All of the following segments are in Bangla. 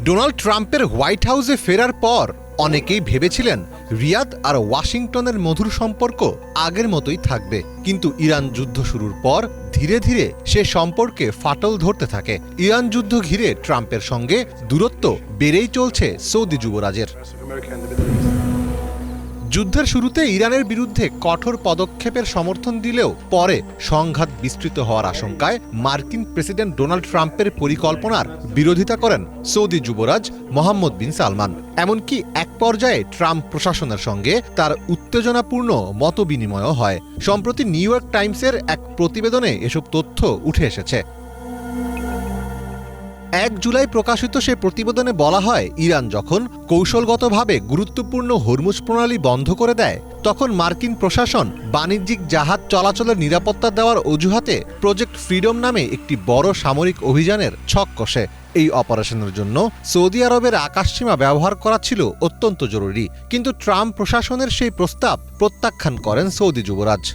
ডোনাল্ড ট্রাম্পের হোয়াইট হাউসে ফেরার পর অনেকেই ভেবেছিলেন রিয়াদ আর ওয়াশিংটনের মধুর সম্পর্ক আগের মতোই থাকবে, কিন্তু ইরান যুদ্ধ শুরুর পর ধীরে ধীরে সে সম্পর্কে ফাটল ধরতে থাকে। ইরান যুদ্ধ ঘিরে ট্রাম্পের সঙ্গে দূরত্ব বেড়েই চলছে সৌদি যুবরাজের। যুদ্ধের শুরুতে ইরানের বিরুদ্ধে কঠোর পদক্ষেপের সমর্থন দিলেও পরে সংঘাত বিস্তৃত হওয়ার আশঙ্কায় মার্কিন প্রেসিডেন্ট ডোনাল্ড ট্রাম্পের পরিকল্পনার বিরোধিতা করেন সৌদি যুবরাজ মোহাম্মদ বিন সালমান। এমনকি এক পর্যায়ে ট্রাম্প প্রশাসনের সঙ্গে তার উত্তেজনাপূর্ণ মতবিনিময়ও হয়। সম্প্রতি নিউ ইয়র্ক টাইমসের এক প্রতিবেদনে এসব তথ্য উঠে এসেছে। ১ জুলাই প্রকাশিত সে প্রতিবেদনে বলা হয়, ইরান যখন কৌশলগতভাবে গুরুত্বপূর্ণ হরমুজ প্রণালী বন্ধ করে দেয়, তখন মার্কিন প্রশাসন বাণিজ্যিক জাহাজ চলাচলের নিরাপত্তা দেওয়ার অজুহাতে প্রজেক্ট ফ্রিডম নামে একটি বড় সামরিক অভিযানের ছক কষে। এই অপারেশনের জন্য সৌদি আরবের আকাশসীমা ব্যবহার করা ছিল অত্যন্ত জরুরি, কিন্তু ট্রাম্প প্রশাসনের সেই প্রস্তাব প্রত্যাখ্যান করেন সৌদি যুবরাজ।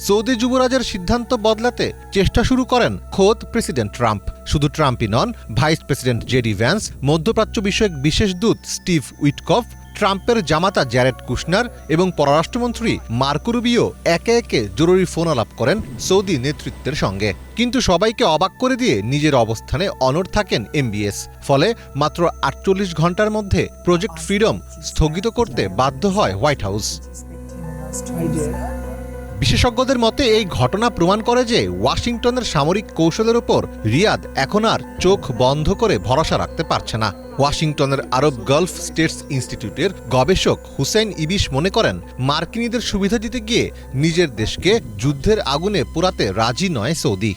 সৌদি যুবরাজের সিদ্ধান্ত বদলাতে চেষ্টা শুরু করেন খোদ প্রেসিডেন্ট ট্রাম্প। শুধু ট্রাম্পই নন, ভাইস প্রেসিডেন্ট জেডি ভ্যান্স, মধ্যপ্রাচ্য বিষয়ক বিশেষ দূত স্টিভ উইটকফ, ট্রাম্পের জামাতা জ্যারেড কুশনার এবং পররাষ্ট্রমন্ত্রী মার্কো রুবিও একে একে জরুরি ফোন আলাপ করেন সৌদি নেতৃত্বের সঙ্গে। কিন্তু সবাইকে অবাক করে দিয়ে নিজের অবস্থানে অনড় থাকেন এমবিএস। ফলে মাত্র ৪৮ ঘণ্টার মধ্যে প্রজেক্ট ফ্রিডম স্থগিত করতে বাধ্য হয় হোয়াইট হাউস। বিশেষজ্ঞদের মতে এই ঘটনা প্রমাণ করে যে ওয়াশিংটনের সামরিক কৌশলের ওপর রিয়াদ এখন আর চোখ বন্ধ করে ভরসা রাখতে পারছে না। ওয়াশিংটনের আরব গালফ স্টেটস ইনস্টিটিউটের গবেষক হুসেইন ইবিশ মনে করেন, মার্কিনীদের সুবিধা দিতে গিয়ে নিজের দেশকে যুদ্ধের আগুনে পোড়াতে রাজি নয় সৌদি।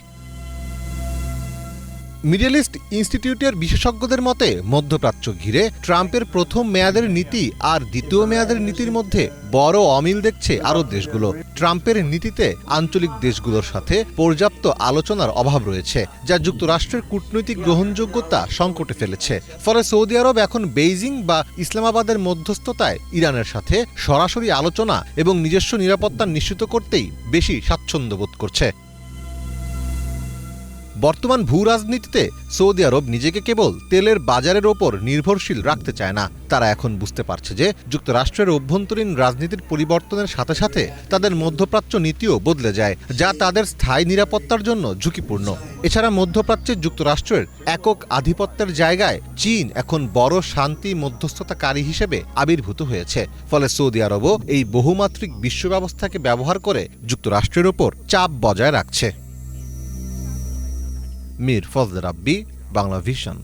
মিডল ইস্ট ইনস্টিটিউটের বিশেষজ্ঞদের মতে, মধ্যপ্রাচ্য ঘিরে ট্রাম্পের প্রথম মেয়াদের নীতি আর দ্বিতীয় মেয়াদের নীতির মধ্যে বড় অমিল দেখছে আরব দেশগুলো। ট্রাম্পের নীতিতে আঞ্চলিক দেশগুলোর সাথে পর্যাপ্ত আলোচনার অভাব রয়েছে, যা যুক্তরাষ্ট্রের কূটনৈতিক গ্রহণযোগ্যতা সংকটে ফেলেছে। ফলে সৌদি আরব এখন বেইজিং বা ইসলামাবাদের মধ্যস্থতায় ইরানের সাথে সরাসরি আলোচনা এবং নিজস্ব নিরাপত্তা নিশ্চিত করতেই বেশি স্বাচ্ছন্দ্য বোধ করছে। বর্তমান ভূ রাজনীতিতে সৌদি আরব নিজেকে কেবল তেলের বাজারের ওপর নির্ভরশীল রাখতে চায় না। তারা এখন বুঝতে পারছে যে যুক্তরাষ্ট্রের অভ্যন্তরীণ রাজনীতির পরিবর্তনের সাথে সাথে তাদের মধ্যপ্রাচ্য নীতিও বদলে যায়, যা তাদের স্থায়ী নিরাপত্তার জন্য ঝুঁকিপূর্ণ। এছাড়া মধ্যপ্রাচ্যে যুক্তরাষ্ট্রের একক আধিপত্যের জায়গায় চীন এখন বড় শান্তি মধ্যস্থতাকারী হিসেবে আবির্ভূত হয়েছে। ফলে সৌদি আরবও এই বহুমাত্রিক বিশ্ব ব্যবস্থাকে ব্যবহার করে যুক্তরাষ্ট্রের ওপর চাপ বজায় রাখছে। মীর ফজলে রাব্বি, বাংলা ভিশন।